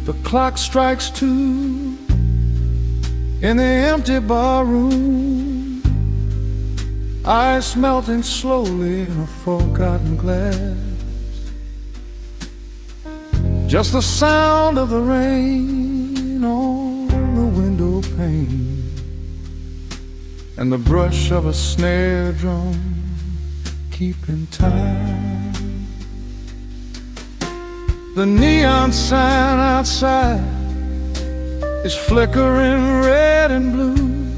The clock strikes 2 in the empty bar room, ice melting slowly in a forgotten glass. Just the sound of the rain on the window pane, and the brush of a snare drum keeping time. The neon sign outside is flickering red and blue,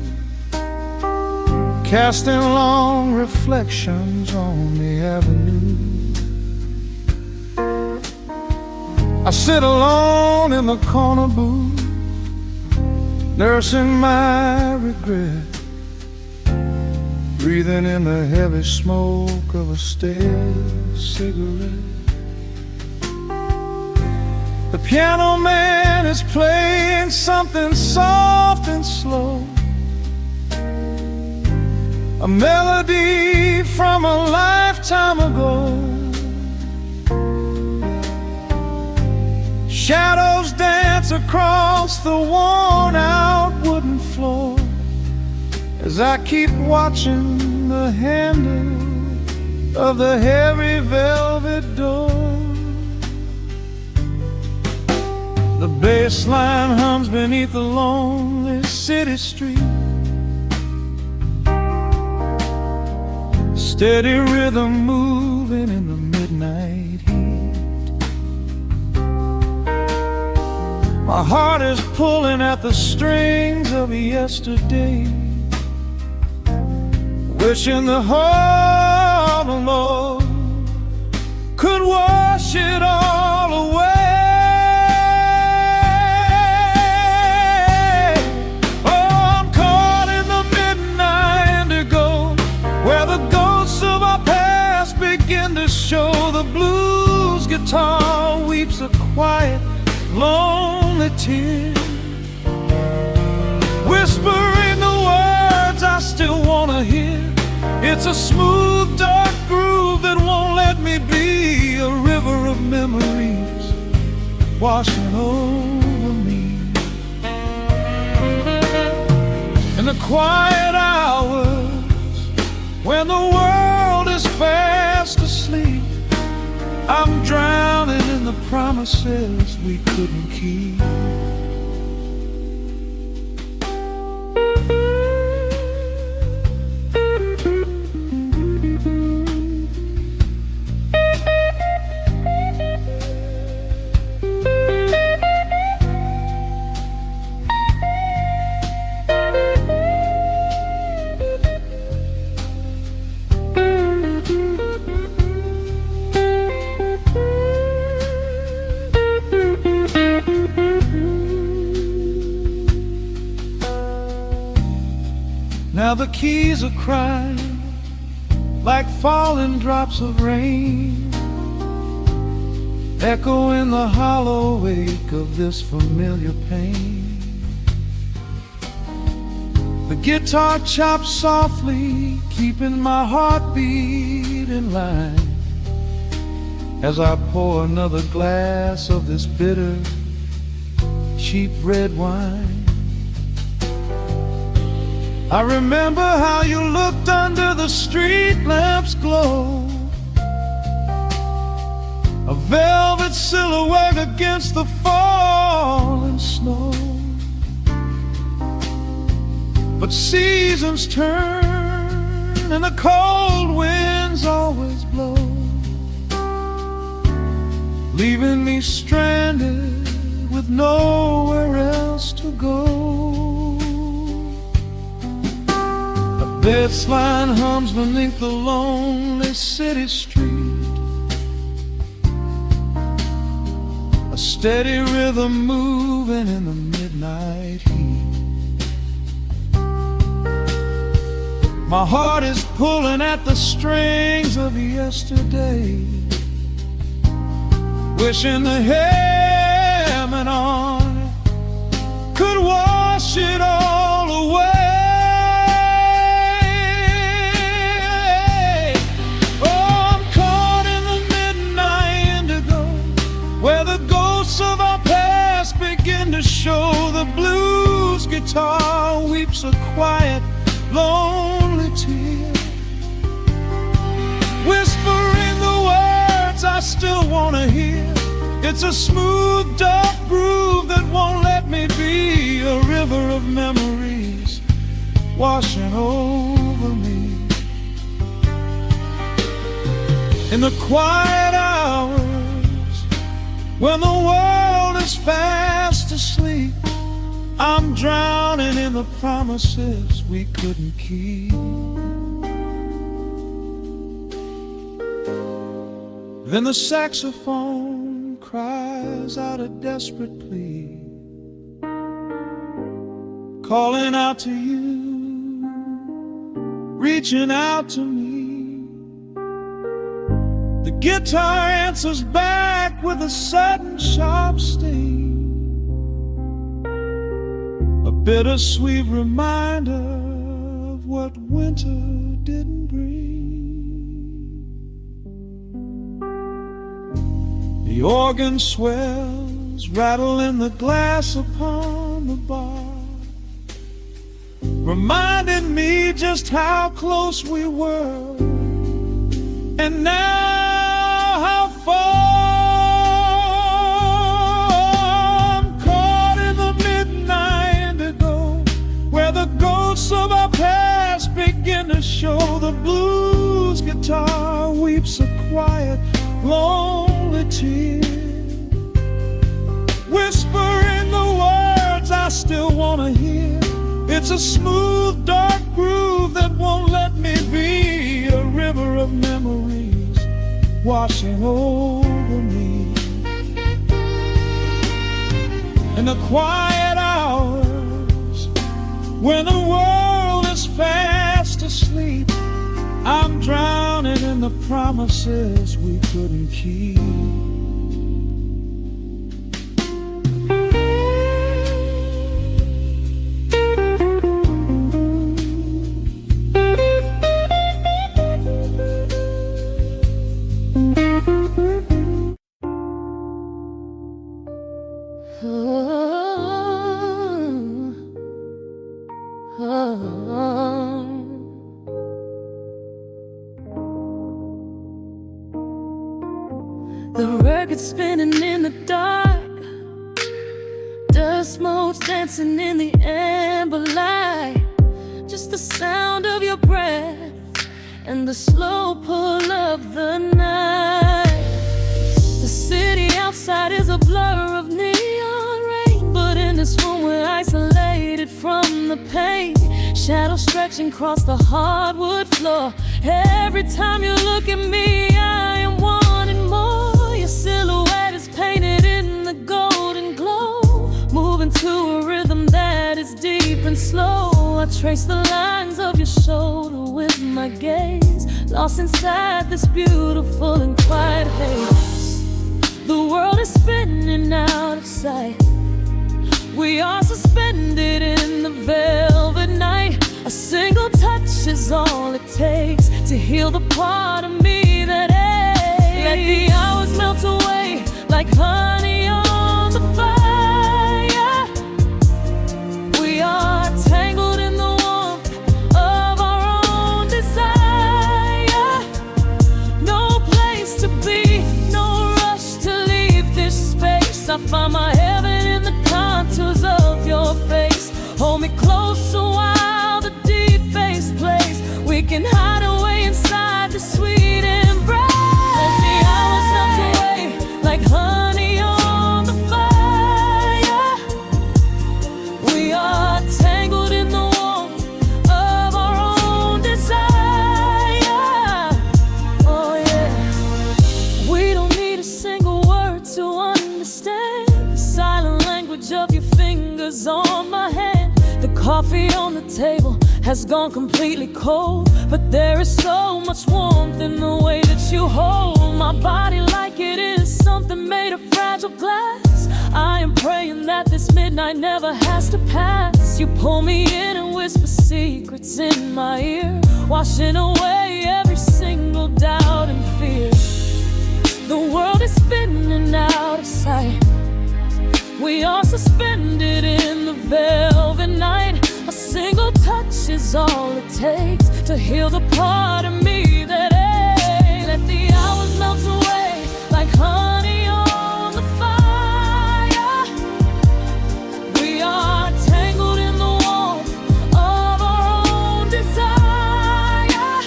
casting long reflections on the avenue. I sit alone in the corner booth, nursing my regret, breathing in the heavy smoke of a stale cigarette. The piano man is playing something soft and slow, a melody from a lifetime ago. Shadows dance across the worn-out wooden floor as I keep watching the handle of the heavy velvet door. The bass line hums beneath the lonely city street, steady rhythm moving in the midnight heat. My heart is pulling at the strings of yesterday, wishing the heart alone could wash it all away. Show the blues guitar weeps a quiet, lonely tear, whispering the words I still wanna hear. It's a smooth, dark groove that won't let me be, a river of memories washing over me. In the quiet hours when the world is fast asleep, I'm drowning in the promises we couldn't keep. Now the keys are crying like falling drops of rain, echo in the hollow wake of this familiar pain. The guitar chops softly, keeping my heartbeat in line, as I pour another glass of this bitter, cheap red wine. I remember how you looked under the street lamp's glow, a velvet silhouette against the falling snow. But seasons turn and the cold winds always blow, leaving me stranded with nowhere else to go. Bass line hums beneath the lonely city street, a steady rhythm moving in the midnight heat. My heart is pulling at the strings of yesterday, wishing the hem and on could wash it all away. Of our past guitar weeps a quiet, lonely tear, whispering the words I still want to hear. It's a smooth, dark groove that won't let me be, a river of memories washing over me. In the quiet hours, when the world is fast asleep, I'm drowning in the promises we couldn't keep. Then the saxophone cries out a desperate plea, calling out to you, reaching out to me. The guitar answers back with a sudden sharp sting, a bittersweet reminder of what winter didn't bring. The organ swells, rattling the glass upon the bar, reminding me just how close we were, and now how far. I'm caught in the midnight indigo, where the ghosts of our past begin to show. The blues guitar weeps a quiet, lonely tear, whispering the words I still want to hear. It's a smooth, dark groove that won't let me be, a river of memories washing over me. In the quiet hours, when the world is fast asleep, I'm drowning in the promises we couldn't keep. The record spinning in the dark, dust motes dancing in the amber light. Just the sound of your breath and the slow pull of the night. The city outside is a blur of neon rain, but in this room we're isolated from the pain. Shadows stretching across the hardwood floor. Every time you look at me, I am wanting more. Your silhouette is painted in the golden glow, moving to a rhythm that is deep and slow. I trace the lines of your shoulder with my gaze, lost inside this beautiful and quiet haze. The world is spinning out of sight. We are suspended in the velvet night. A single touch is all it takes to heal the part of me that aches. Let the hours melt away like honey on the fire. We are tangled in the warmth of our own desire. No place to be, no rush to leave this space. I find my heaven in the contours of your face. Hold me closer while the deep bass plays. We can hide away inside the sweet embrace. Let the hours melt away like honey on the fire. We are tangled in the warmth of our own desire. Oh yeah. We don't need a single word to understand the silent language of your fingers on my hand. The coffee on the table has gone completely cold, but there is so much warmth in the way that you hold my body like it is something made of fragile glass. I am praying that this midnight never has to pass. You pull me in and whisper secrets in my ear, washing away every single doubt and fear. The world is spinning out of sight. We are suspended in the velvet night. touch is all it takes to heal the part of me that aches. Let the hours melt away like honey on the fire. We are tangled in the warmth of our own desire.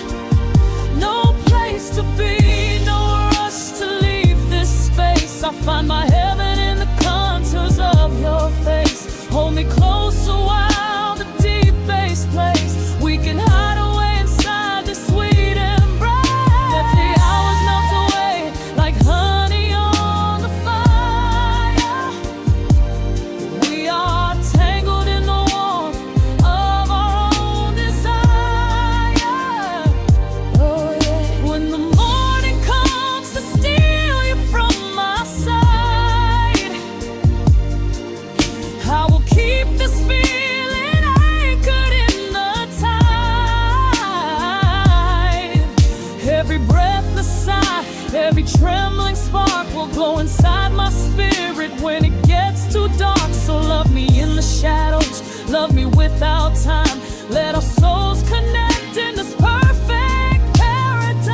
No place to be, no rush to leave this space. I find my heaven in the contours of your face. Hold me closer while the deep bass plays. We can hide away inside this sweet embrace. Let the hours melt away like honey on the fire. We are tangled in the warmth of our own desire. Oh yeah. When the morning comes to steal you from my side, I will keep this feeling anchored in the tide. Every breathless sigh, every trembling spark will glow inside my spirit when it gets too dark. So love me in the shadows, love me without time. Let our souls connect in this perfect paradise.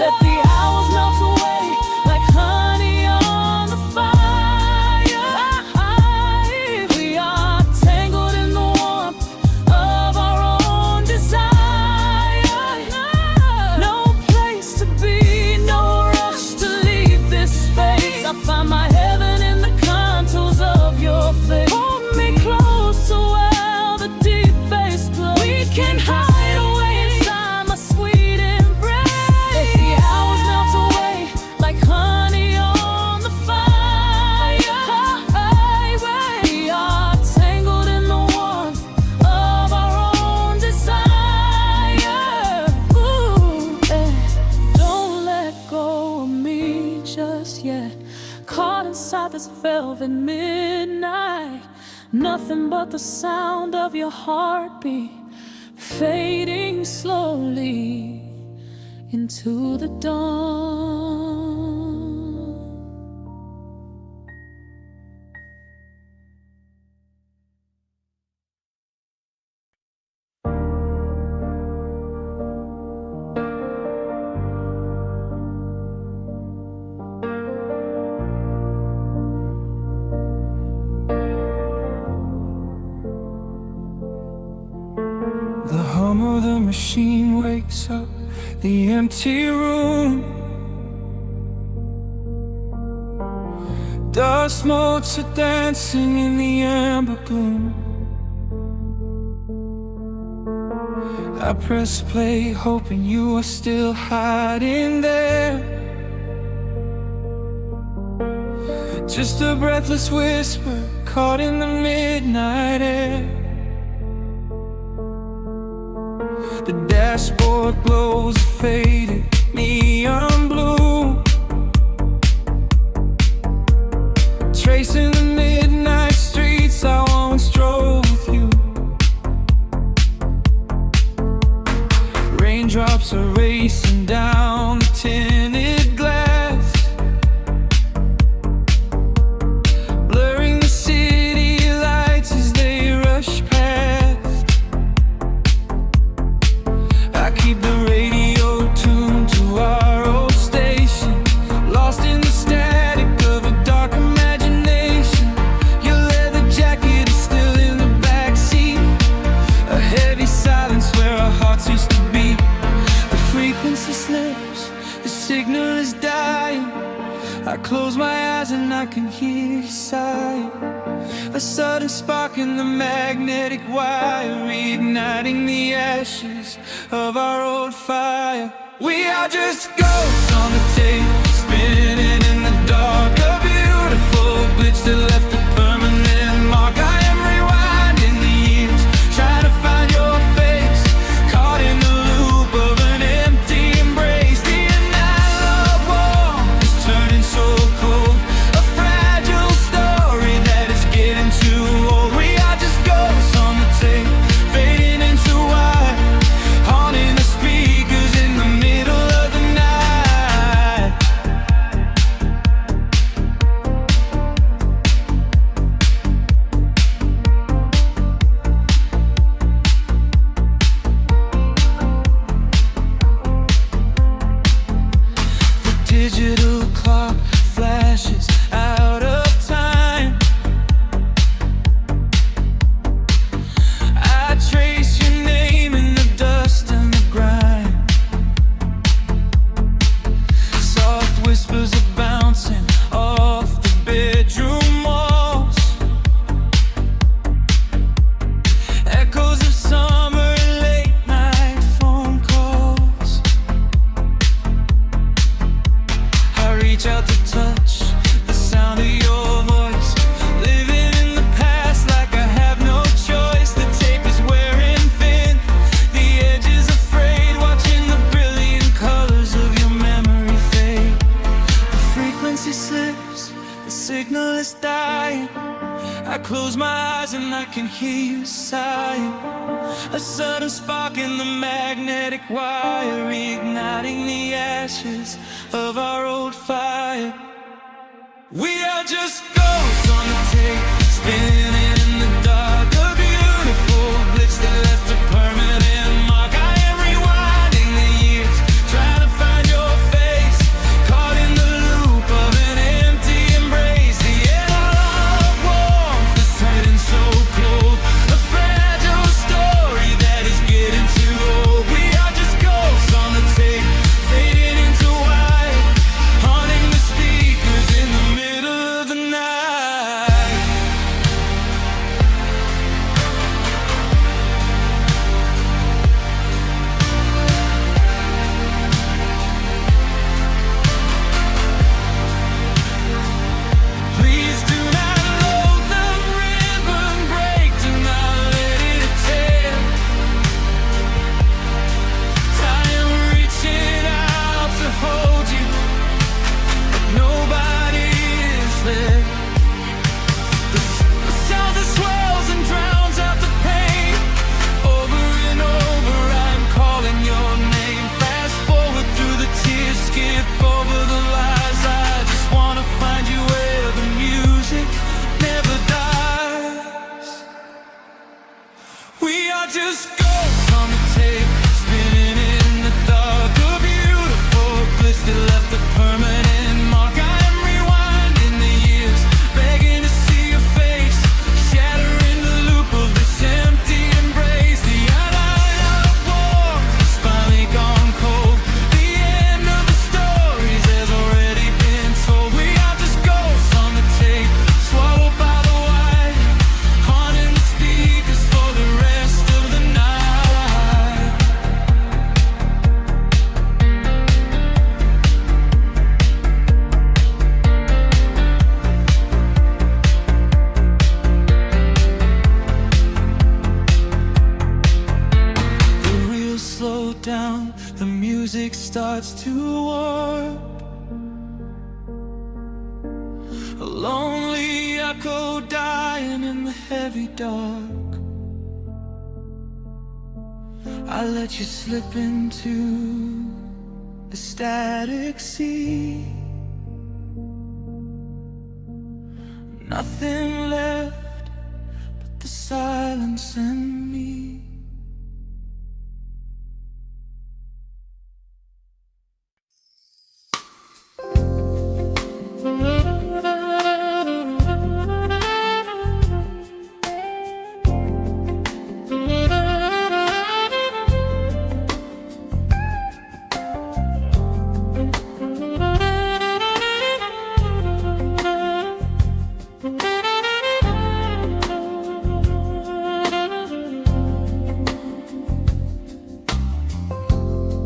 Let the hours melt away like honey on the fire. We are tangled in the warmth of our own desire. No place to be, no rush to leave this space. I find my heaven in the contours of your face. Hold me closer while the deep bass plays. We can hide away inside my sweet embrace. Let the hours melt away like honey on the fire. We are tangled in the warmth of our own desire. Ooh, don't let go of me just yet. Caught inside this velvet midnight. Nothing but the sound of your heartbeat fading slowly into the dawn. The hum of the machine wakes up the empty room. Dust motes are dancing in the amber gloom. I press play hoping you are still hiding there. Just a breathless whisper caught in the midnight air. The dashboard glows a faded neon blue, tracing the midnight streets I once drove with you. Raindrops are racing down the tinted glass, blurring the city lights as they rush past. I keep the radio tuned to our old station, lost in the static of a dark imagination. Your leather jacket is still in the backseat, a heavy silence where our hearts used to beat. The frequency slips, the signal is dying. I close my eyes and I can hear you sighing. A sudden spark in the magnetic wire, reigniting the ashes of our old fire. We are just ghosts on the tape, spinning in the dark. A beautiful glitch that left a permanent mark. I am rewinding the years, trying to find your face, caught in the loop of an empty embrace. The analog warmth is turning so cold, a fragile story that is getting too old. We are just ghosts on the tape, fading into white, haunting the speakers in the middle of the night. digital clock flashes out of time. I trace your name in the dust and the grime. Soft whispers are bouncing off the bedroom walls. Echoes of summer late night phone calls. I reach out to touch the sound of your voice. Living in the past like I have no choice. The tape is wearing thin, the edge is afraid. Watching the brilliant colors of your memory fade. The frequency slips, the signal is dying. I close my eyes and I can hear you sighing. A sudden spark in the magnetic wire, reigniting the ashes of our old fire. We are just ghosts on the tape, spinning in the dark. A beautiful glitch that left a permanent mark. I am rewinding the years, trying to find your face, caught in the loop of an empty embrace. The analog warmth is turning so cold, a fragile story that is getting too old. We are just ghosts on the tape, fading into white, haunting the speakers in the middle of the night. Please do not load the ribbon break, do not let it tear. I am reaching out to hold you, but nobody is there. The sound that swells and drowns out the pain. Over and over I'm calling your name. Fast forward through the tears, skip over the lies. I just wanna find you where the music never dies. We are just ghosts on the tape, spinning in the dark. A beautiful glitch that left a permanent mark. I am rewinding the years, begging to see your face, shattering the loop of this empty embrace. The analog warmth has finally gone cold. The end of the stories has already been told. We are just ghosts on the tape, swallowed by the wire, haunting the speakers for the rest of the night. The reels slow down, the music starts to warp. A lonely echo dying in the heavy dark. I let you slip into the static sea. Nothing left but the silence and me.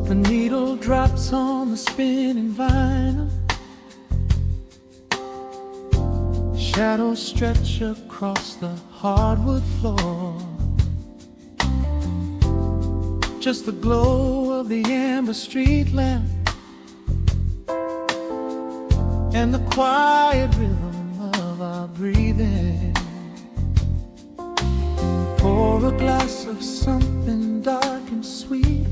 The needle drops on the spinning vinyl. Shadows stretch across the hardwood floor. Just the glow of the amber street lamp and the quiet rhythm of our breathing. Pour a glass of something dark and sweet.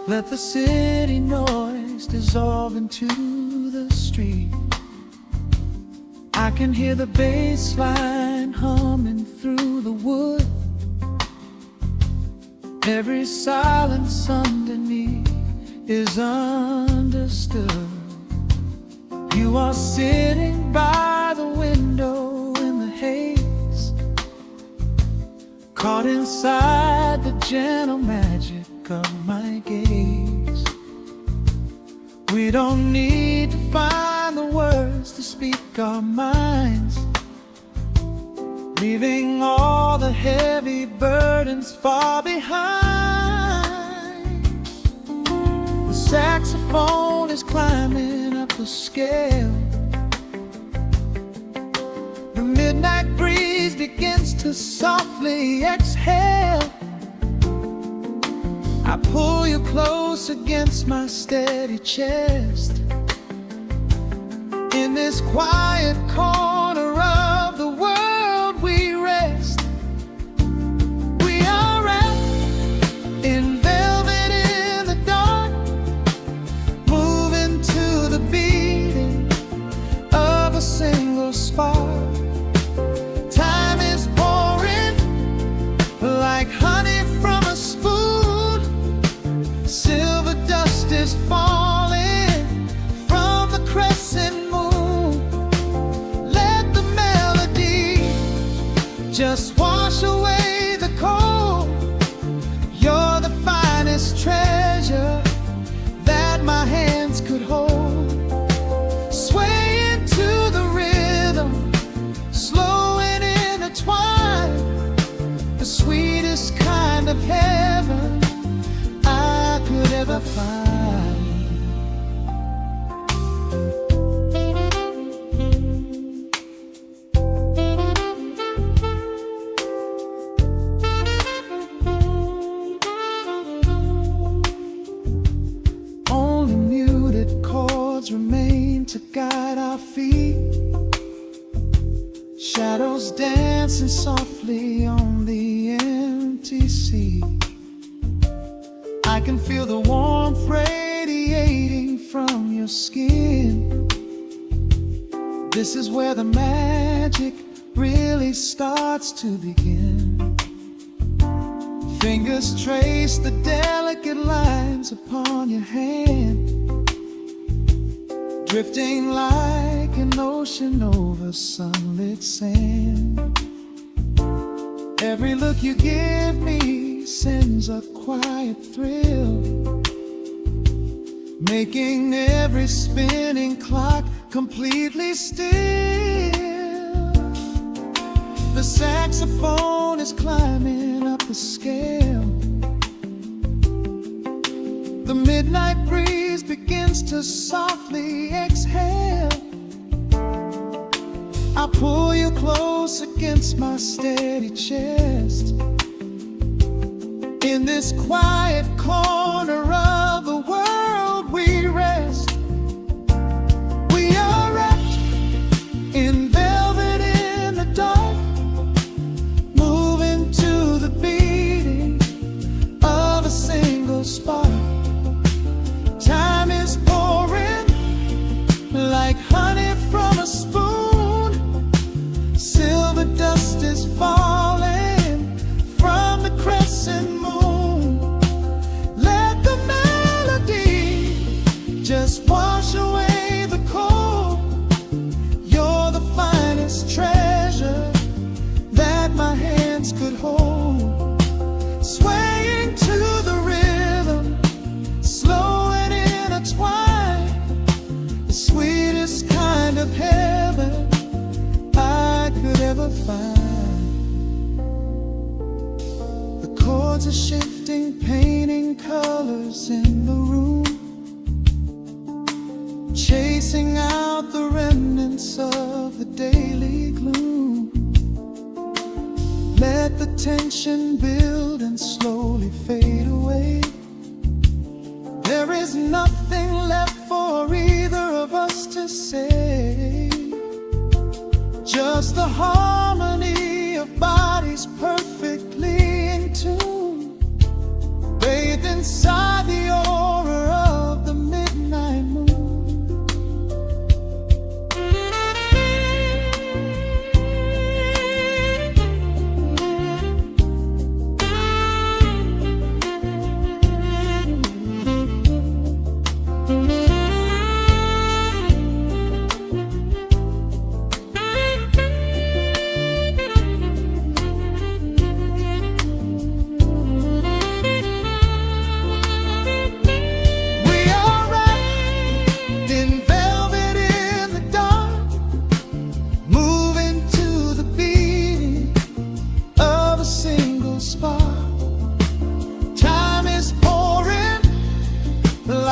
Let the city noise dissolve into the street. I can hear the bass line humming through the wood. Every silence underneath is understood. You are sitting by the window in the haze, caught inside the gentle magic of my gaze. We don't need to find the words to speak our minds, leaving all the heavy burdens far behind. The saxophone is climbing up the scale. The midnight breeze begins to softly exhale. I pull you close against my steady chest. In this quiet corner of the world we rest. We are wrapped in velvet in the dark, moving to the beating of a single spark. Time is pouring like honey from a spoon. Silver dust is falling from the crescent moon. Let the melody just wash away the cold. You're the finest treasure that my hands could hold. Swaying to the rhythm, slow and intertwined, the sweetest kind of heaven I could ever find. Only muted chords remain to guide our feet, shadows dancing softly on the empty sea. I can feel the warmth radiating from your skin. This is where the magic really starts to begin. Fingers trace the delicate lines upon your hand, drifting like an ocean over sunlit sand. Every look you give me sends a quiet thrill, making every spinning clock completely still. The saxophone is climbing up the scale. The midnight breeze begins to softly exhale. I pull you close against my steady chest. In this quiet corner of the world we rest. We are wrapped in velvet in the dark, moving to the beating of a single spark. Time is pouring like honey from a spoon. Silver dust is falling from the crescent moon. Let the melody just wash away the cold. You're the finest treasure that my hands could hold. Swaying to the rhythm, slow and intertwined, the sweetest kind of heaven I could ever find. The chords are shifting, painting colors in the room, chasing out the remnants of the daily gloom. Let the tension build and slowly fade away. There is nothing left for either of us to say, just the harmony of bodies perfectly in tune, bathed inside the aura of the midnight moon.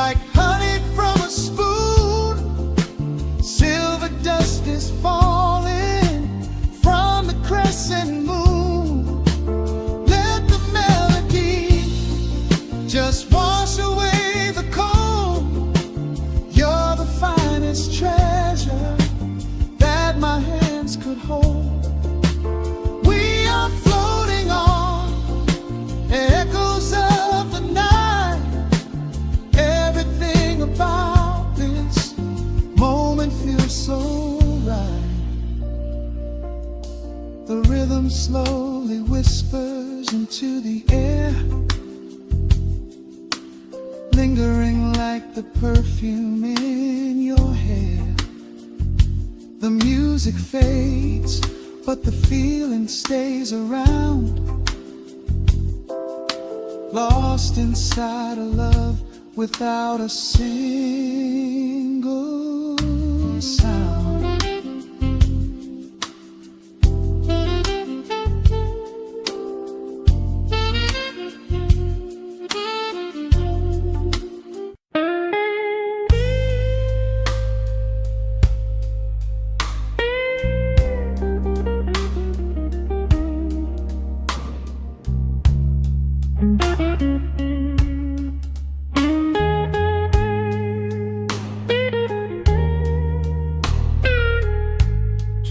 like honey from a spoon. Silver dust is falling from the crescent moon. Let the melody just wash away the cold. You're the finest treasure that my hands could hold. We are floating on echoes of the night. Everything about this moment feels so right. The rhythm slowly whispers into the air, lingering like the perfume in your hair. The music fades, but the feeling stays around, lost inside a love without a single sound.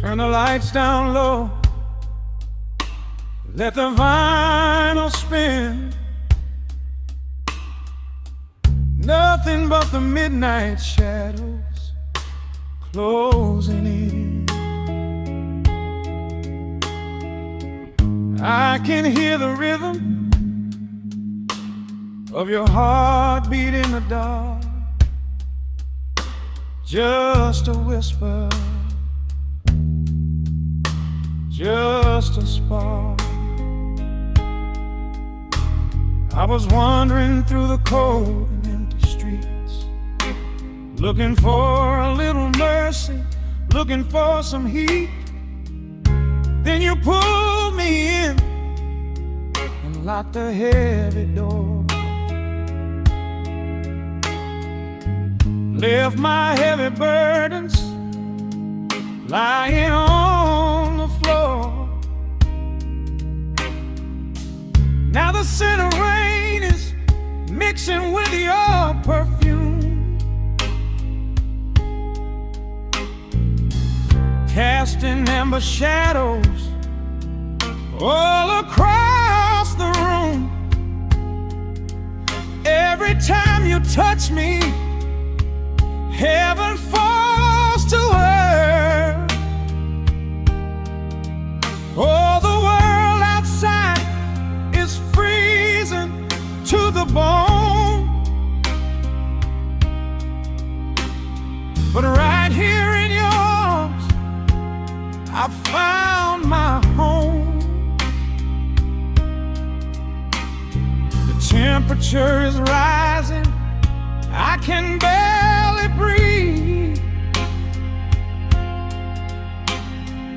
Turn the lights down low, let the vinyl spin. Nothing but the midnight shadows closing in. I can hear the rhythm of your heartbeat in the dark, just a whisper, just a spark. I was wandering through the cold and empty streets, looking for a little mercy, looking for some heat. Then you pulled me in and locked the heavy door, left my heavy burdens lying on the floor. Now the scent of rain is mixing with your perfume, casting amber shadows all across the room. Every time you touch me, heaven falls to earth. Oh, the world outside is freezing to the bone, but right here in your arms I found my home. The temperature is rising, I can barely breathe.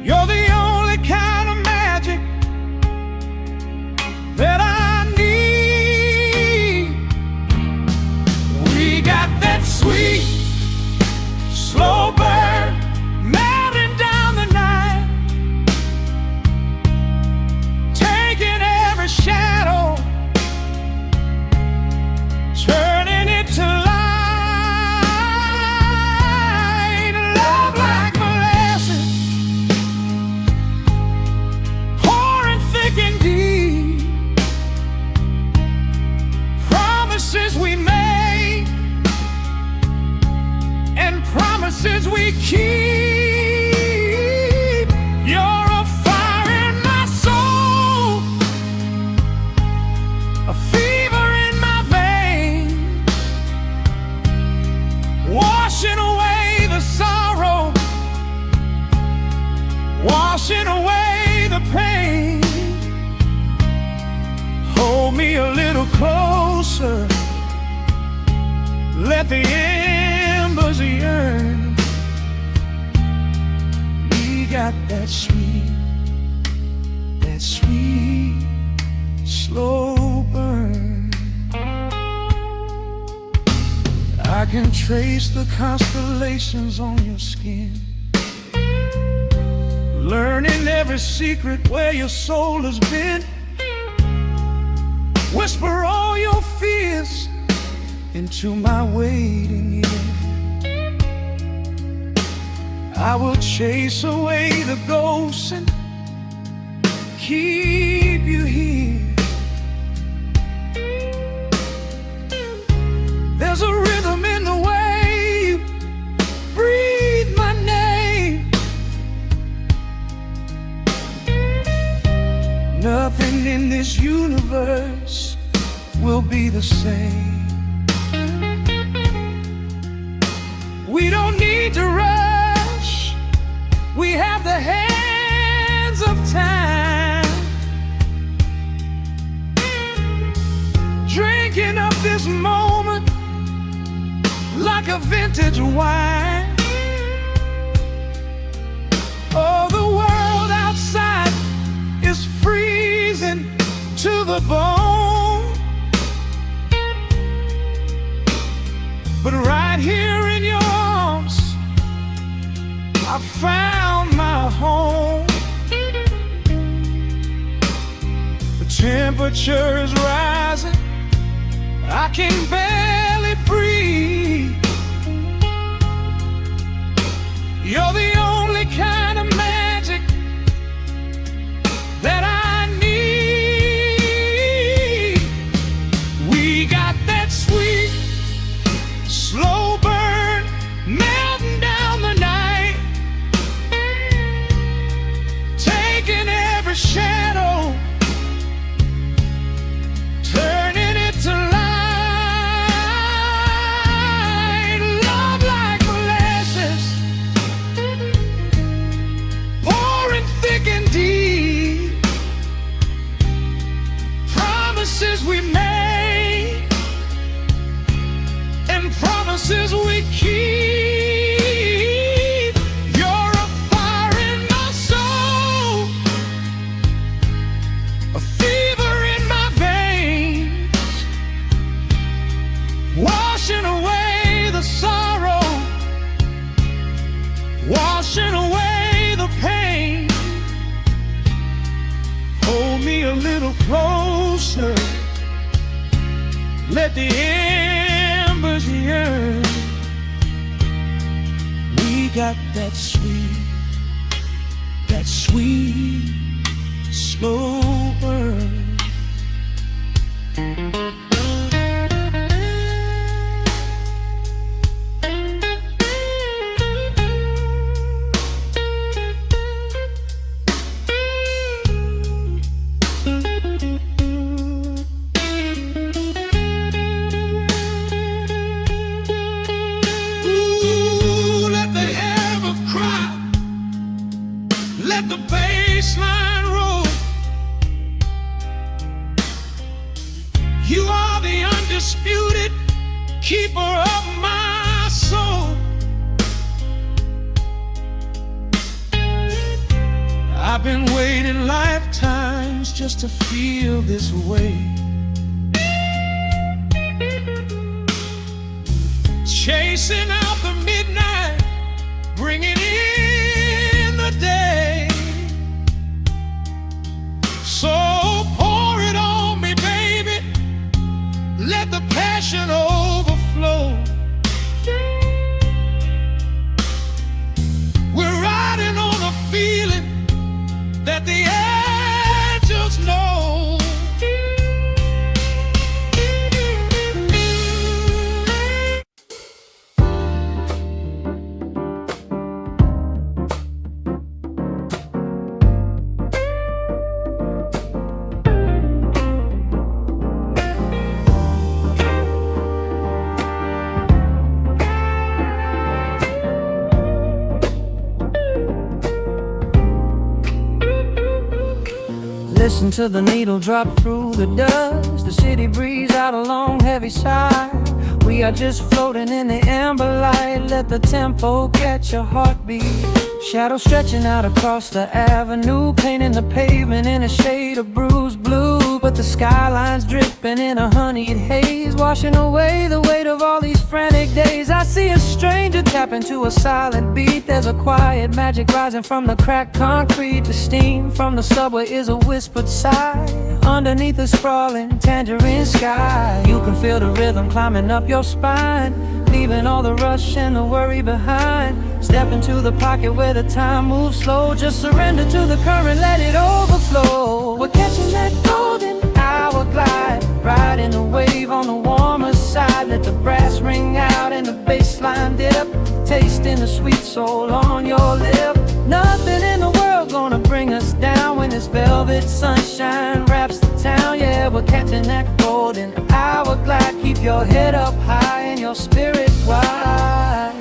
You're the only kind of magic that I need. We got that sweet, slow burn melting down the night, taking every shadow, turning it to light. Love like molasses, pouring thick and deep. Promises we make and promises we keep. You're a fire in my soul, a fever in my veins, washing away the sorrow, washing away the pain. Hold me a little closer, let the embers yearn. We got that sweet, slow burn. I can trace the constellations on your skin, learning every secret where your soul has been. Whisper all your fears into my waiting ear. I will chase away the ghosts and keep you here. There's a rhythm in the way you breathe my name. Nothing in this universe will be the same. We don't need to rush. We have the hands of time, drinking up this moment like a vintage wine. Oh, the world outside is freezing to the bone, but right here in your arms I found my home. The temperature is rising, I can barely breathe. You're the only kind of magic that I need. We got that sweet, slow burn melting down the night, taking every shadow, turning it to light. Love like molasses, pouring thick and deep. Promises we made and promises we keep. You're a fire in my soul, a fever in my veins, washing away the sorrow, washing away the pain. Hold me a little closer, let the embers yearn. We got that sweet, slow burn. Ooh, let the ever cry, let the bass line roll. You are the undisputed keeper of my soul. I've been waiting lifetimes just to feel this way, chasing out the midnight, bringing in the day. So pour it on me, baby, let the passion overflow. We're riding on a feeling that the angels know. Listen to the needle drop through the dust. The city breeze out a long heavy sigh. We are just floating in the amber light. Let the tempo catch your heartbeat. Shadows stretching out across the avenue, painting the pavement in a shade of bruised blue. But the skyline's dripping in a honeyed haze, washing away the weight of all these frantic days. I see a stranger tap into a silent beat. There's a quiet magic rising from the cracked concrete. The steam from the subway is a whispered sigh underneath the sprawling tangerine sky. You can feel the rhythm climbing up your spine, leaving all the rush and the worry behind. Step into the pocket where the time moves slow. Just surrender to the current, let it overflow. We're catching that golden hour glide, riding the wave on the warmer side. Let the brass ring out and the bass line dip, tasting the sweet soul on your lip. Nothing in the world gonna bring us down when this velvet sunshine wraps the town. Yeah, we're catching that golden hour glide. Keep your head up high and your spirit wide.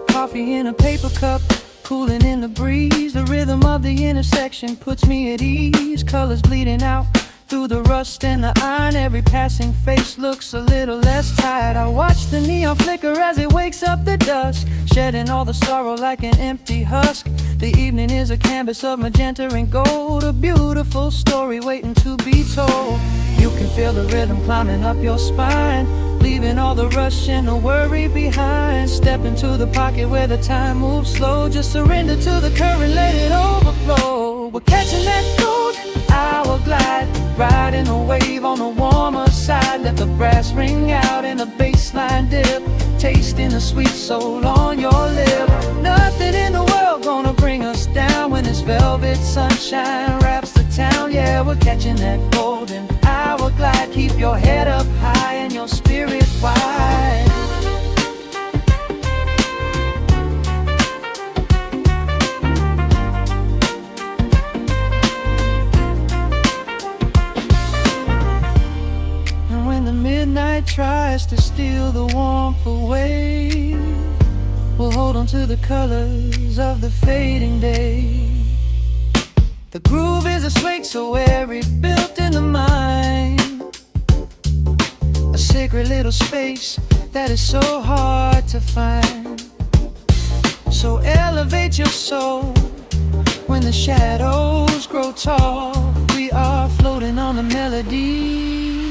Coffee in a paper cup, cooling in the breeze. The rhythm of the intersection puts me at ease. Colors bleeding out through the rust and the iron. Every passing face looks a little less tired. I watch the neon flicker as it wakes up the dusk, shedding all the sorrow like an empty husk. The evening is a canvas of magenta and gold, a beautiful story waiting to be told. You can feel the rhythm climbing up your spine, leaving all the rush and the worry behind. Step into the pocket where the time moves slow. Just surrender to the current, let it overflow. We're catching that golden hour glide, riding a wave on the warmer side. Let the brass ring out and the bass line dip, tasting the sweet soul on your lip. Nothing in the world gonna bring us down when this velvet sunshine wraps the town. Yeah, we're catching that golden hour glide. Keep your head up high and your spirit wide. And when the midnight tries to steal the warmth away, we'll hold on to the colors of the fading day. The groove is a swing so airy, built in the mind, a sacred little space that is so hard to find. So elevate your soul when the shadows grow tall. We are floating on the melody,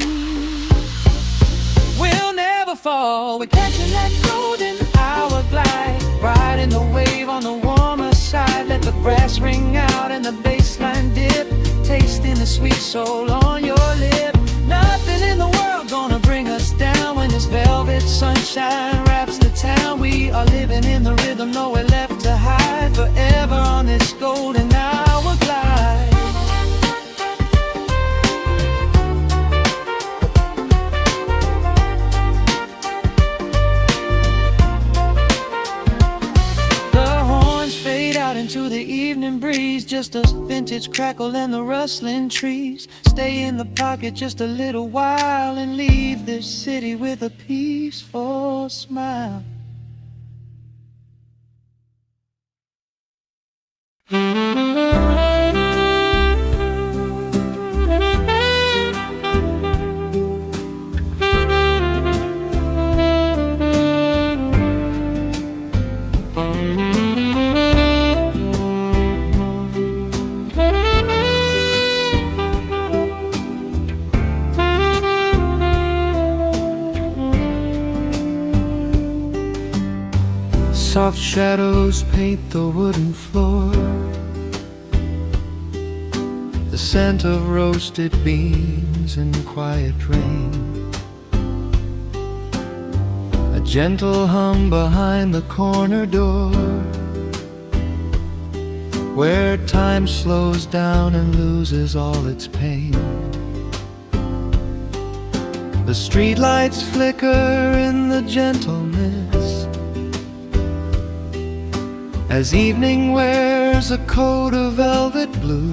we'll never fall. We're catching that golden hour glide, riding the wave on the warmer side. Let the brass ring out and the bass line dip, tasting the sweet soul on your lip. Nothing in the world gonna bring us down when this velvet sunshine wraps the town. We are living in the rhythm, nowhere left to hide, forever on this golden hour glide. Into the evening breeze, just a vintage crackle and the rustling trees. Stay in the pocket just a little while and leave this city with a peaceful smile. Soft shadows paint the wooden floor, the scent of roasted beans and quiet rain, a gentle hum behind the corner door, where time slows down and loses all its pain. The streetlights flicker in the gentle mist as evening wears a coat of velvet blue.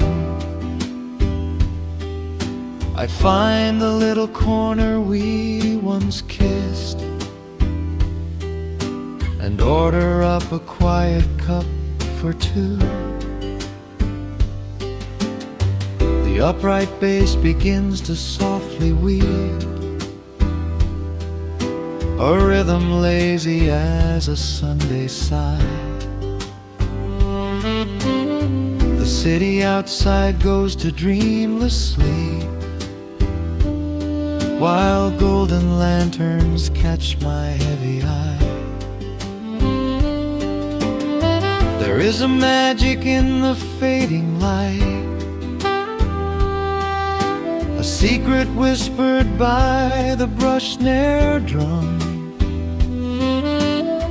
I find the little corner we once kissed and order up a quiet cup for two. The upright bass begins to softly weave, a rhythm lazy as a Sunday sigh. The city outside goes to dreamless sleep, while golden lanterns catch my heavy eye. There is a magic in the fading light, a secret whispered by the brush snare drum.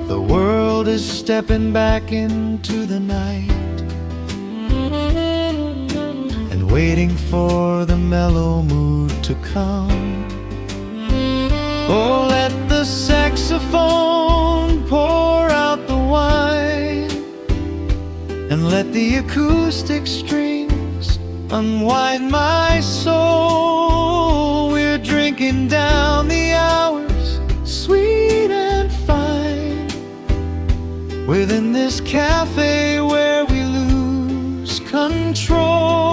The world is stepping back into the night and waiting for the mellow mood to come. Oh, let the saxophone pour out the wine, and let the acoustic strings unwind my soul. We're drinking down the hours, sweet and fine, within this cafe where we lose control.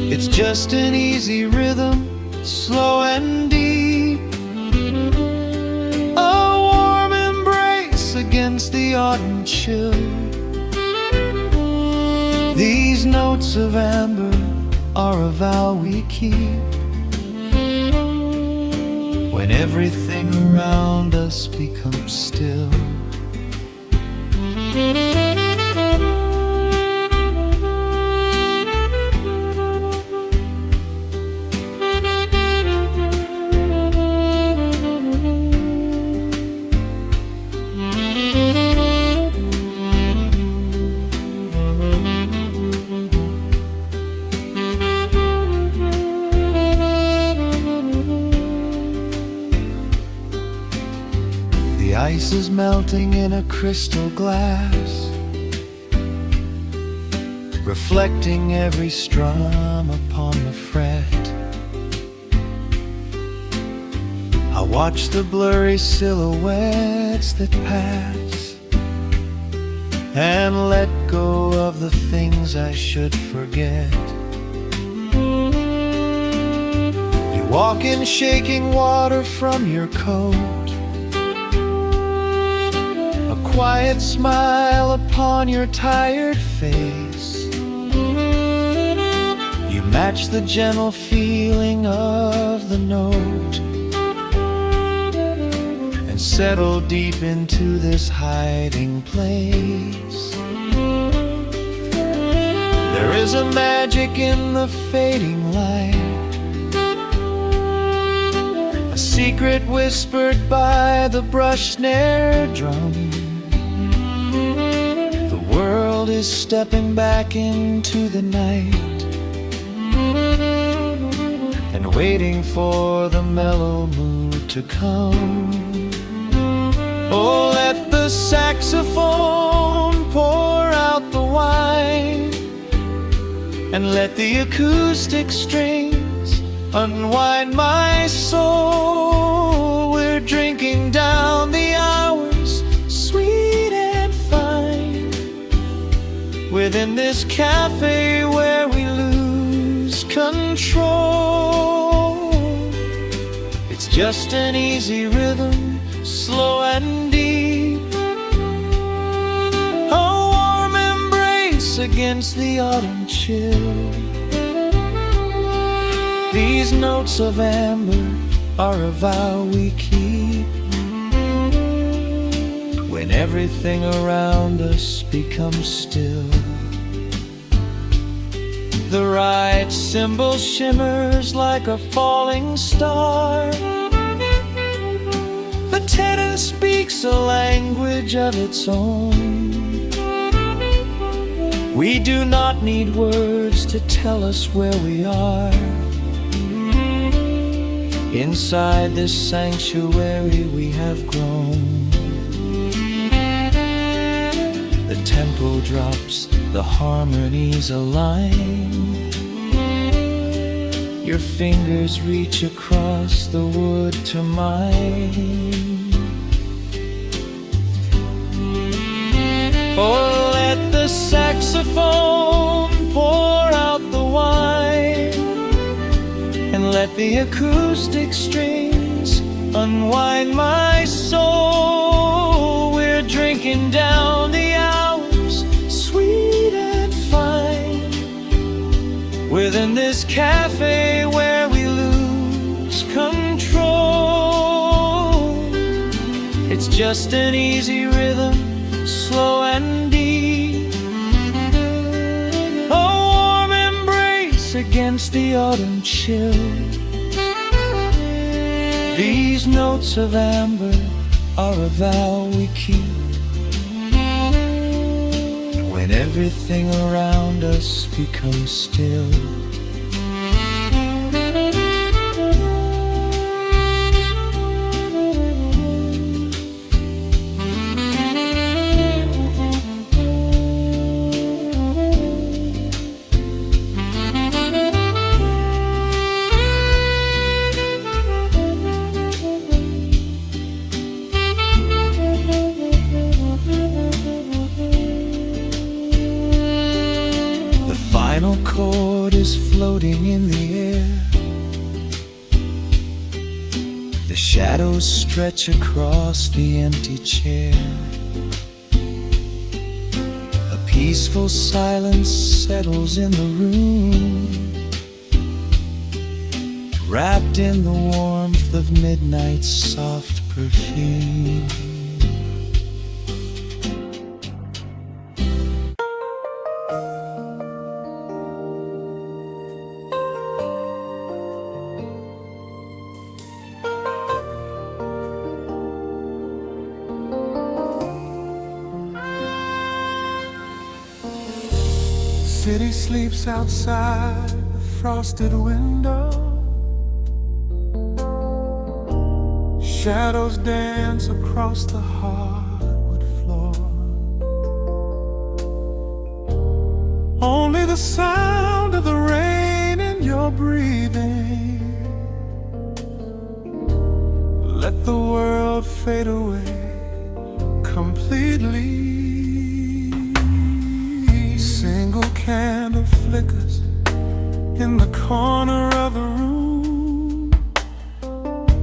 It's just an easy rhythm, slow and deep, a warm embrace against the autumn chill. These notes of amber are a vow we keep when everything around us becomes still. The ice is melting in a crystal glass, reflecting every strum upon the fret. I watch the blurry silhouettes that pass and let go of the things I should forget. You walk in shaking water from your coat, quiet smile upon your tired face. You match the gentle feeling of the note and settle deep into this hiding place. There is a magic in the fading light, a secret whispered by the brush snare drum. The world is stepping back into the night and waiting for the mellow mood to come. Oh, let the saxophone pour out the wine, and let the acoustic strings unwind my soul. We're drinking down the hours, sweet and fine, within this cafe where we lose control. It's just an easy rhythm, slow and deep, a warm embrace against the autumn chill. These notes of amber are a vow we keep when everything around us becomes still. The right cymbal shimmers like a falling star. The tenor speaks a language of its own. We do not need words to tell us where we are. Inside this sanctuary we have grown. The tempo drops, the harmonies align. Your fingers reach across the wood to mine. Oh, let the saxophone pour out the wine, and let the acoustic strings unwind my soul. We're drinking down the hours, sweet and within this cafe where we lose control. It's just an easy rhythm, slow and deep, a warm embrace against the autumn chill. These notes of amber are a vow we keep when everything around us becomes still. Final chord is floating in the air. The shadows stretch across the empty chair. A peaceful silence settles in the room, wrapped in the warmth of midnight's soft perfume. City sleeps outside the frosted window. Shadows dance across the hardwood floor. Only the sound of the rain in your breathing. Let the world fade away completely. Single candle flickers in the corner of the room,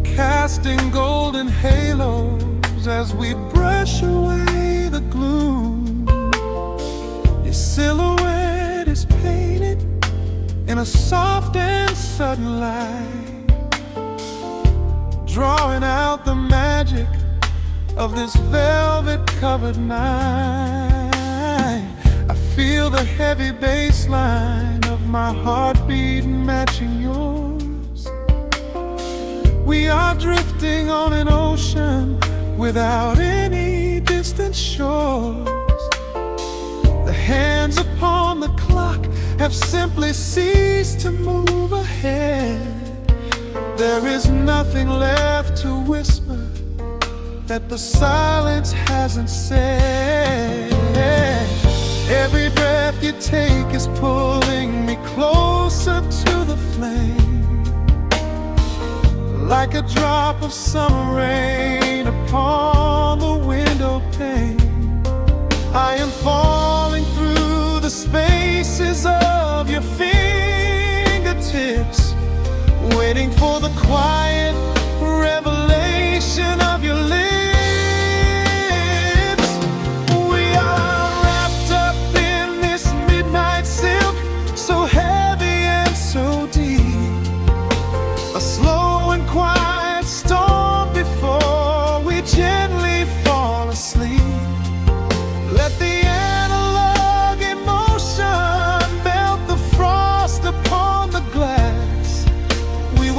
casting golden halos as we brush away the gloom. Your silhouette is painted in a soft and sudden light, drawing out the magic of this velvet-covered night. I feel the heavy bass line of my heartbeat matching yours. We are drifting on an ocean without any distant shores. The hands upon the clock have simply ceased to move ahead. There is nothing left to whisper that the silence hasn't said. Every breath you take is pulling me closer to the flame, like a drop of summer rain upon the window pane. I am falling through the spaces of your fingertips, waiting for the quiet revelation of your lips.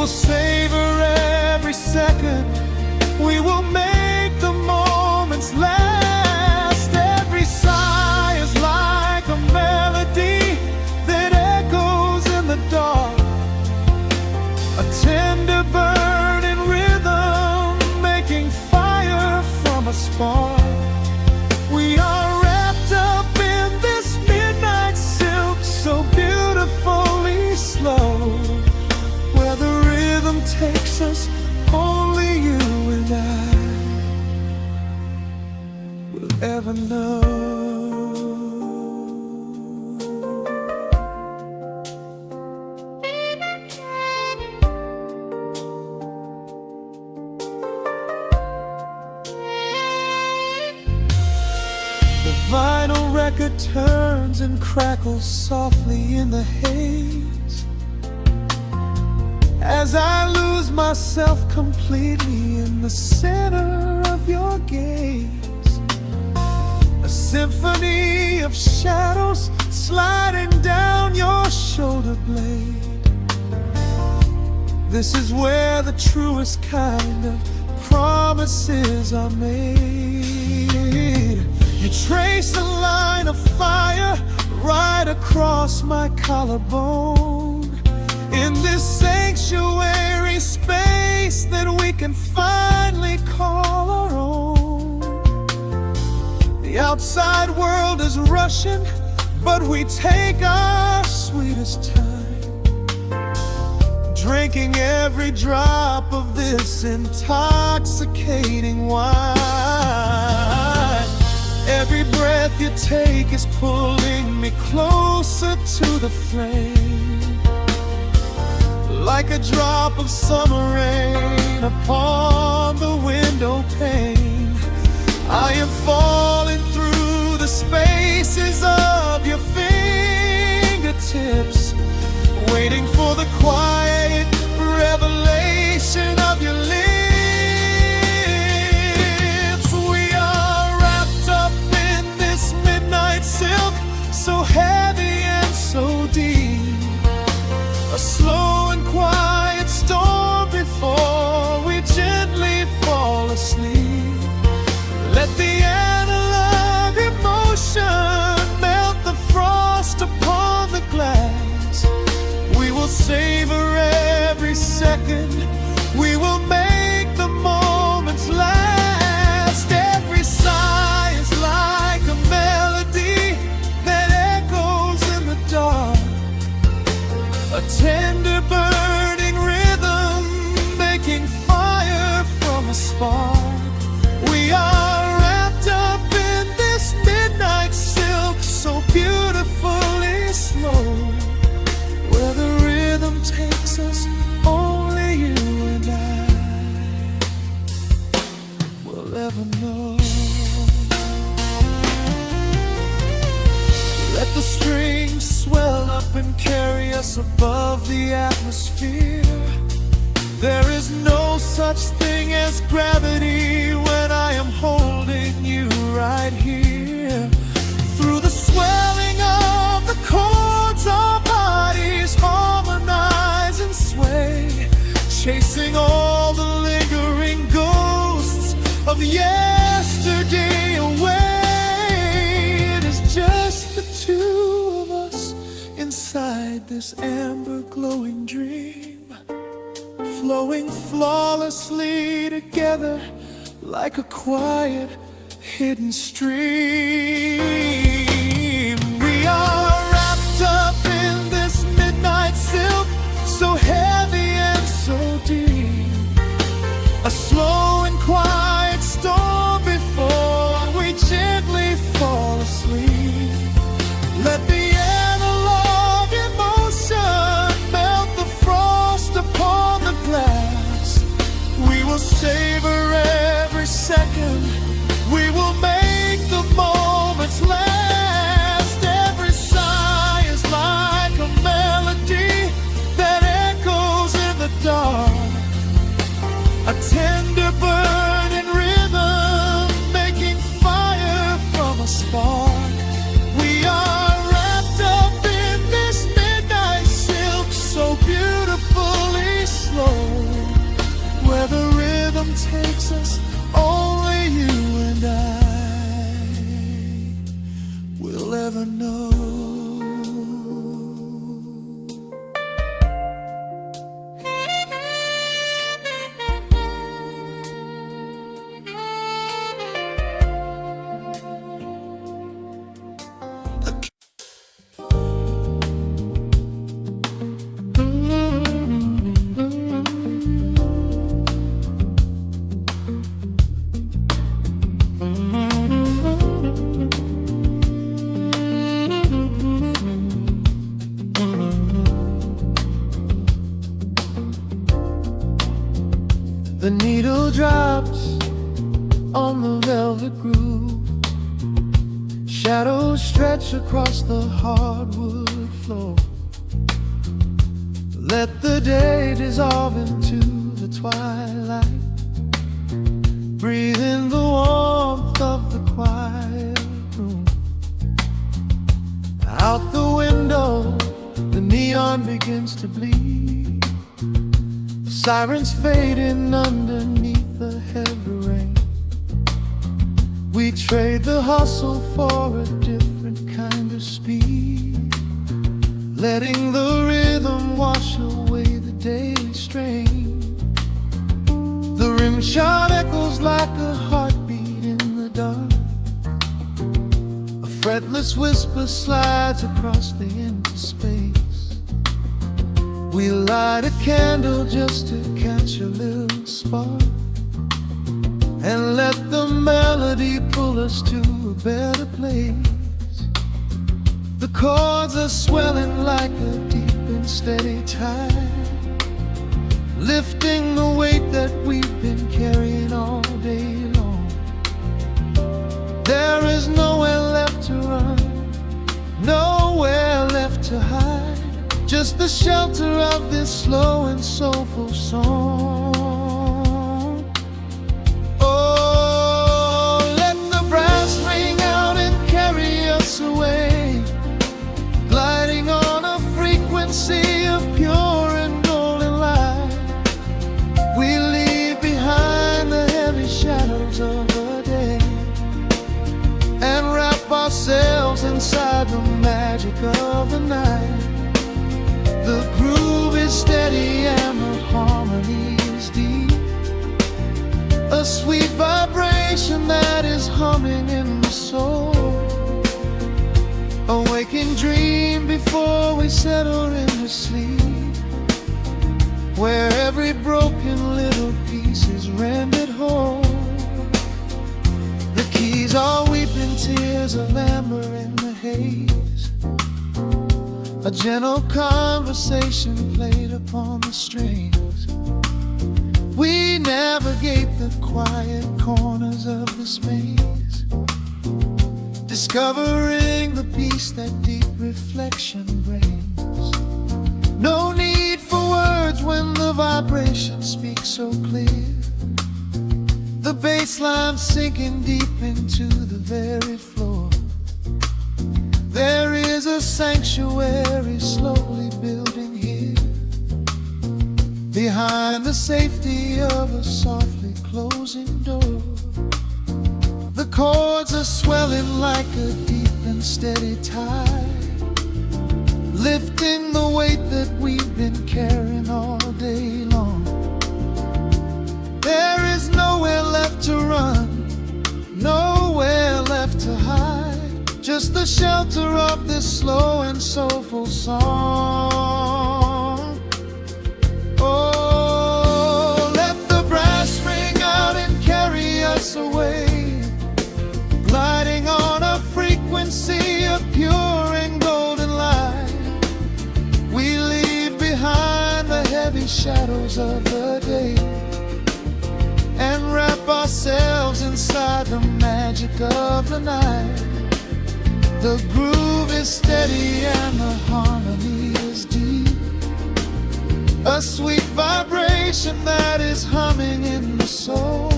Savor every second, we will make the moments last. Every sigh is like a melody that echoes in the dark, a tender burning rhythm making fire from a spark. We are wrapped up in this midnight silk, so beautifully slow, where the rhythm takes us, only you and I will ever know. The vinyl record turns and crackles softly in the haze. as I lose myself completely in the center of your gaze. A symphony of shadows sliding down your shoulder blade. This is where the truest kind of promises are made. You trace a line of fire right across my collarbone, in this sanctuary space that we can finally call our own. The outside world is rushing, but we take our sweetest time, drinking every drop of this intoxicating wine. Every breath you take is pulling me closer to the flame, like a drop of summer rain upon the window pane. I am falling through the spaces of your fingertips, waiting for the quiet revelation of your lips. We are wrapped up in this midnight silk, so heavy and so deep. A slow and quiet storm before we gently fall asleep. Let the analog emotion melt the frost upon the glass. We will savor every second, we will make the moments last. Every sigh is like a melody that echoes in the dark, a tender burning rhythm making fire from a spark. We are wrapped up in this midnight silk, so beautifully slow, where the rhythm takes us, only you and I will ever know. Let the strings swell up and carry us above the atmosphere. There is no such thing as gravity when I am holding you right here. Through the swelling of the chords, our bodies harmonize and sway, chasing all the lingering ghosts of yesterday away. It is just the two of us inside this amber glowing dream, flowing flawlessly together like a quiet hidden stream. We are wrapped up in this midnight silk, so heavy and so deep. A slow and quiet storm before we gently fall asleep. Let the analog emotion melt the frost upon the glass. We will savor every second, we will make the moments last. Every sigh is like a melody that echoes in the dark, a tender burning rhythm making fire from a spark. We are wrapped up in this midnight silk, so beautifully slow, where the rhythm takes us, only you and I will ever know. The needle drops on the velvet groove, shadows stretch across the hardwood floor. Let the day dissolve into the twilight. Breathe in the warmth of the quiet room. Out the window, the neon begins to bleed. Sirens fading underneath the heavy rain. We trade the hustle for a different kind of speed, letting the rhythm wash away the daily strain. The rim shot echoes like a heartbeat in the dark. A fretless whisper slides across the empty space. We light a candle just to catch a little spark, and let the melody pull us to a better place. The chords are swelling like a deep and steady tide, lifting the weight that we've been carrying all day long. There is nowhere left to run, nowhere left to hide, just the shelter of this slow and soulful song. Oh, let the brass ring out and carry us away, gliding on a frequency of pure and golden light. We leave behind the heavy shadows of the day and wrap ourselves inside the magic of the night. The groove is steady and the harmony is deep, a sweet vibration that is humming in the soul. A waking dream before we settle into sleep, where every broken little piece is rendered whole. The keys are weeping tears of amber in the haze, a gentle conversation played upon the strings. We navigate the quiet corners of this maze, discovering the peace that deep reflection brings. No need for words when the vibration speaks so clear, the bass line sinking deep into the very floor. There is a sanctuary slowly building here, behind the safety of a softly closing door. The chords are swelling like a deep and steady tide, lifting the weight that we've been carrying all day long. There is nowhere left to run, nowhere left to hide, just the shelter of this slow and soulful song. Oh, let the brass ring out and carry us away, gliding on a frequency of pure and golden light. We leave behind the heavy shadows of the day and wrap ourselves inside the magic of the night. The groove is steady and the harmony is deep, a sweet vibration that is humming in the soul.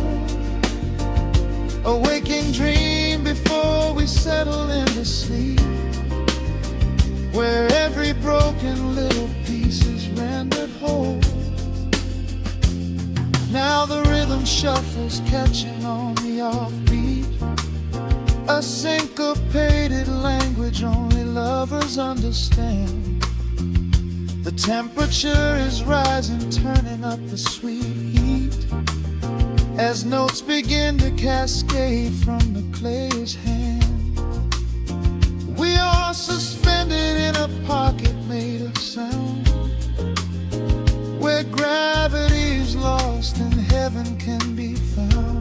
A waking dream before we settle into sleep, where every broken little piece is rendered whole. Now the rhythm shuffles, catching on the offbeat, a syncopated language only lovers understand. The temperature is rising, turning up the sweet heat, as notes begin to cascade from the clay's hand. We are suspended in a pocket made of sound, where gravity is lost and heaven can be found.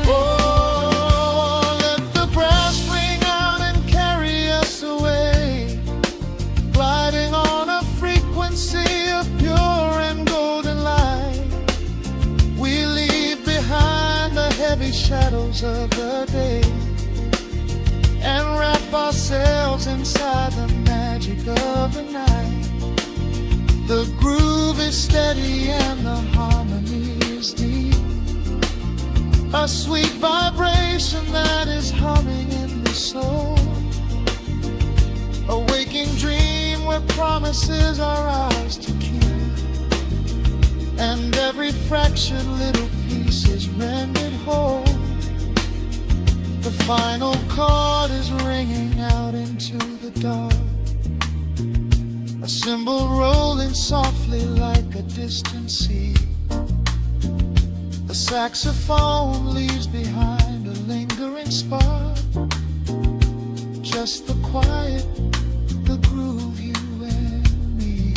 Oh, let the close of the day and wrap ourselves inside the magic of the night. The groove is steady and the harmony is deep, a sweet vibration that is humming in the soul, a waking dream where promises are ours to keep, and every fractured little piece is rendered whole. The final chord is ringing out into the dark, a cymbal rolling softly like a distant sea. The saxophone leaves behind a lingering spark, just the quiet, the groove, you and me.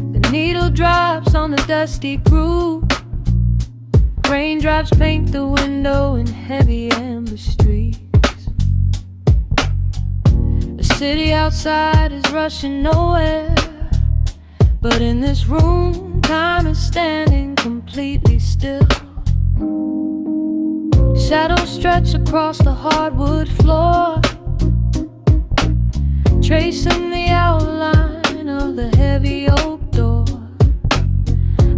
The needle drops on the dusty groove. Raindrops paint the window in heavy amber streets. The city outside is rushing nowhere, but in this room, time is standing completely still. Shadows stretch across the hardwood floor, tracing the outline of the heavy oak door.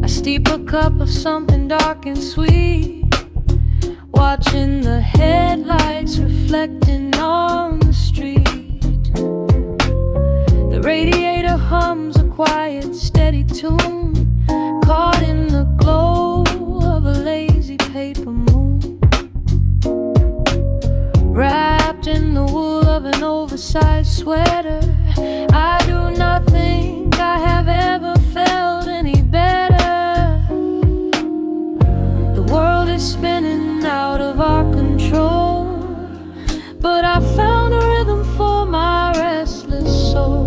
I steep a cup of something dark and sweet, watching the headlights reflecting on the street. The radiator hums a quiet, steady tune, caught in the glow of a lazy paper moon. Wrapped in the wool of an oversized sweater, I do not think I have ever felt any better. The world is spinning out of our control, but I found a rhythm for my restless soul.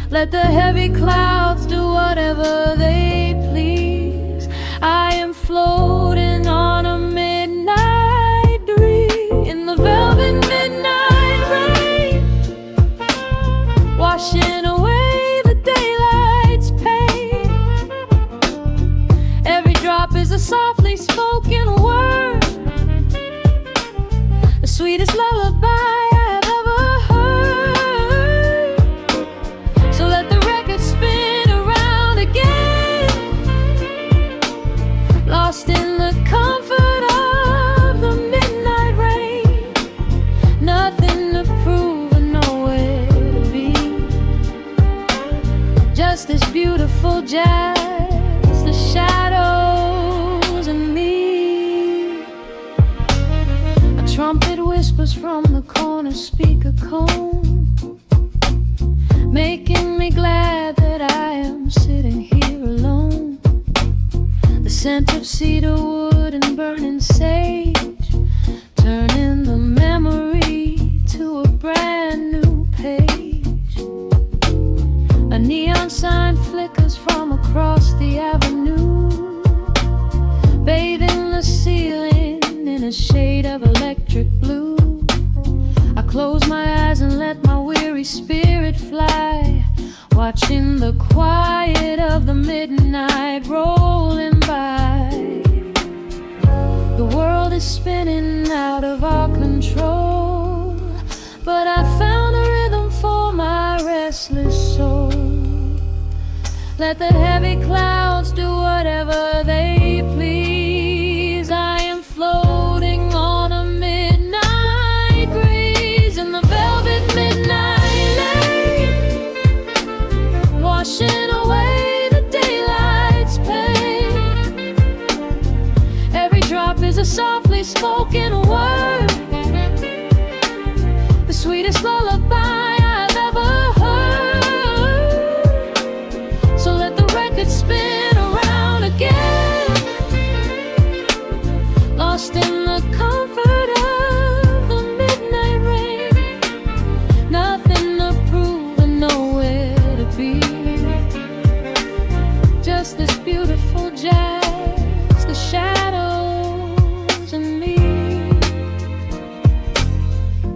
Let the heavy clouds do whatever they please. I am floating on a midnight dream in the velvet midnight rain, washing away the daylight's pain. Every drop is a softly spoken word, the sweetest lullaby I have ever heard. So let the record spin around again, lost in the comfort of the midnight rain. Nothing to prove and nowhere to be, just this beautiful jazz, the shadows and me. A trumpet whispers from the corner speaker cone, making me glad that I am sitting here alone. The scent of cedar wood and burning sage, turning the memory to a brand new page. A neon sign flickers from across the avenue, bathing the ceiling in a shade of electric blue. I close my eyes and let my weary spirit fly, watching the quiet of the midnight rolling by. The world is spinning out of our control, but I Let the heavy clouds do whatever they please. I am floating on a midnight breeze in the velvet midnight lane, washing away the daylight's pain. Every drop is a softly spoken word, the sweetest lullaby I've ever heard. So let the record spin around again, lost in the comfort of the midnight rain. Nothing to prove and nowhere to be, just this beautiful jazz, the shadows and me.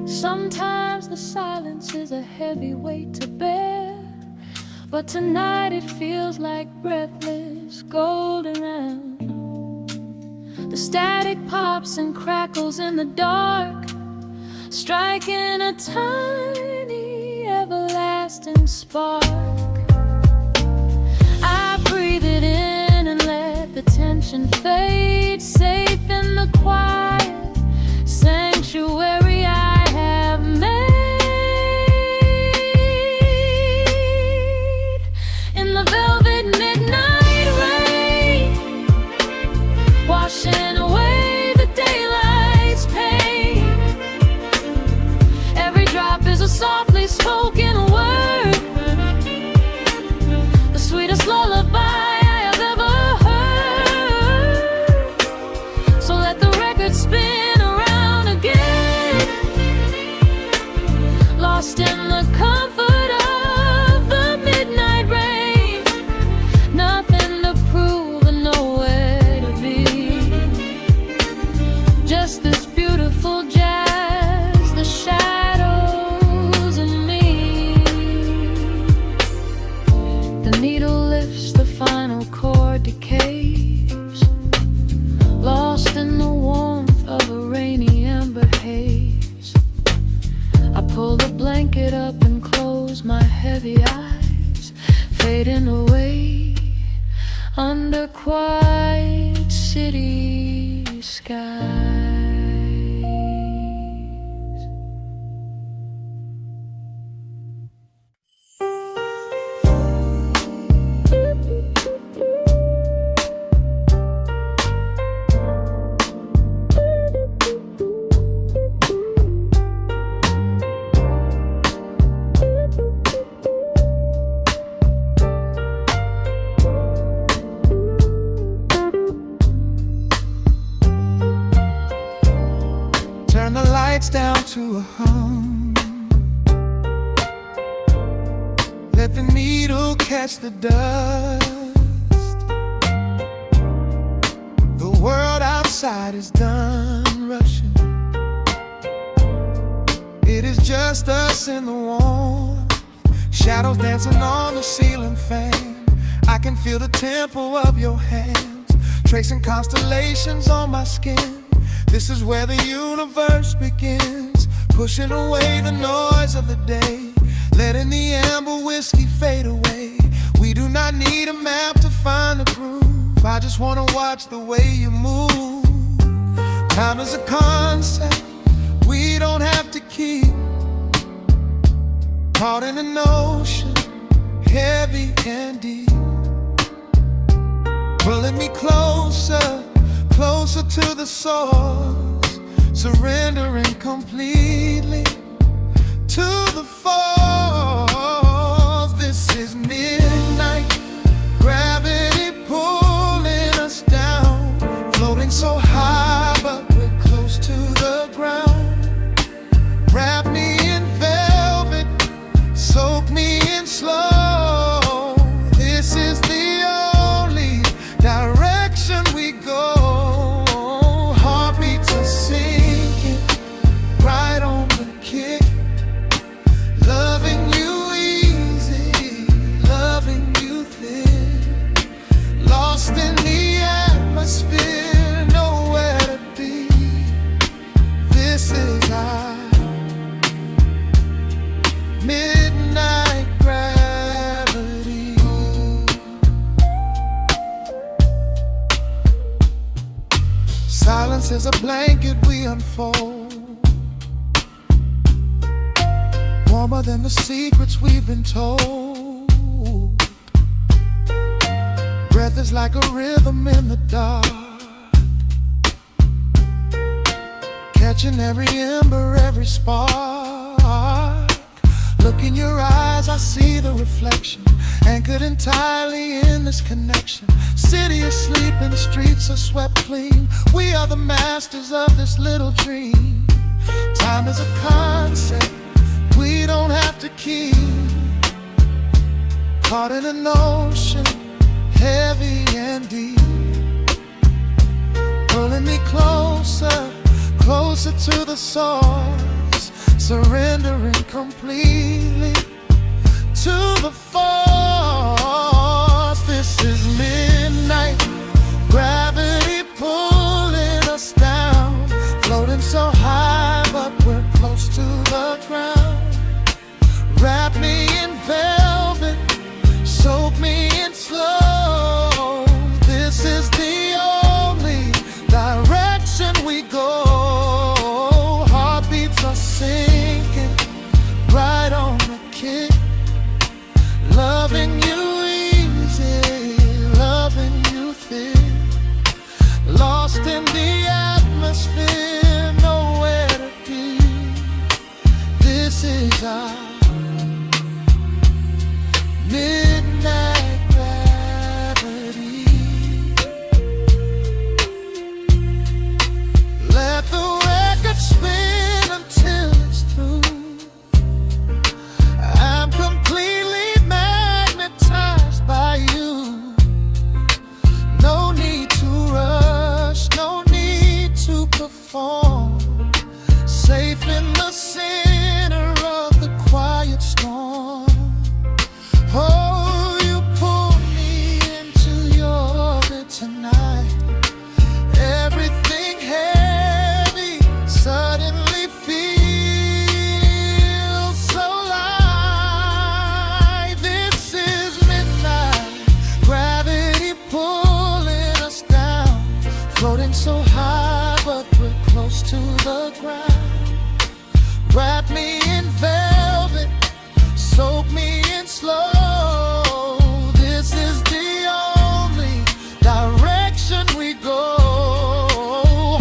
Sometimes the silence is a heavy weight to bear, but tonight it feels like breathless golden round. The static pops and crackles in the dark, striking a tiny everlasting spark. I breathe it in and let the tension fade, safe in the quiet sanctuary I have made. In the velvet midnight rain, washing away the daylight's pain. Every drop is a softly spoken word, the sweetest lullaby I have ever heard. So let the record spin around again, lost in the comfort of the midnight rain. Nothing to prove and nowhere to be, just this beautiful jazz, the shadows and me. The needle lifts, the final chord decays, lost in the warmth of a rainy amber haze. I pull the blanket up and close my heavy eyes, fading away under quiet city skies. Turn the lights down to a hum, let the needle catch the dust. The world outside is done rushing, it is just us in the warmth, shadows dancing on the ceiling fan. I can feel the tempo of your hands, tracing constellations on my skin. This is where the universe begins, pushing away the noise of the day, letting the amber whiskey fade away. We do not need a map to find the groove, I just wanna watch the way you move. Time is a concept we don't have to keep, caught in an ocean, heavy and deep. Pulling me closer, closer to the source, surrendering completely to the force. This is midnight, gravity pulling us down, floating so high but we're close to the ground. Wrap me in velvet, soak me in slow. This is the only direction we go. Heartbeats are sinking, right on the kick. Loving you easy, Silence is a blanket we unfold, warmer than the secrets we've been told. Breath is like a rhythm in the dark, catching every ember, every spark. Look in your eyes, I see the reflection, anchored entirely in this connection. City is sleeping, streets are swept clean. We are the masters of this little dream. Time is a concept we don't have to keep, caught in an ocean, heavy and deep, pulling me closer, closer to the source, surrendering completely to the force. This is midnight, gravity pulling us down, floating so high but we're close to the ground. Wrap me in velvet, soak me in slow. This is the only direction we go. Heartbeats are sinking right on the kick. Loving you easy, loving you thick. Lost in the atmosphere, nowhere to be. This is our midnight gravity. Let the record spin until it's through. I'm completely magnetized by you. No need to rush, no need to perform. Safe in the center of the quiet storm. Oh, you pull me into your orbit tonight. Everything heavy suddenly feels so light. This is midnight, gravity pulling us down, floating so high but we're close to the ground. Wrap me in velvet, soak me in slow. This is the only direction we go.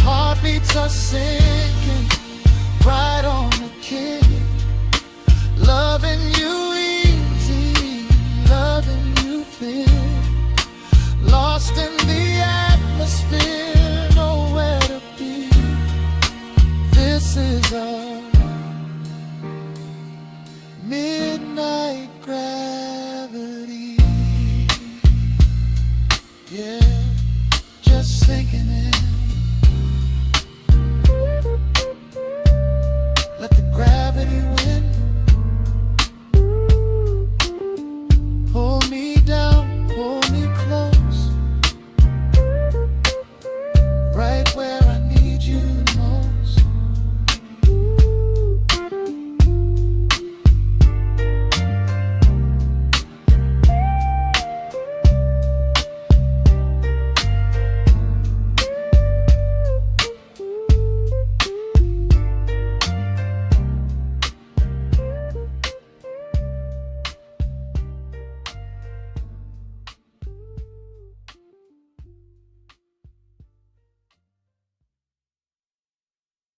Heartbeats are sinking right on the kick. Loving you easy, loving you thick. Lost in the atmosphere, nowhere to be. This is a midnight gravity. Yeah, just sinking in.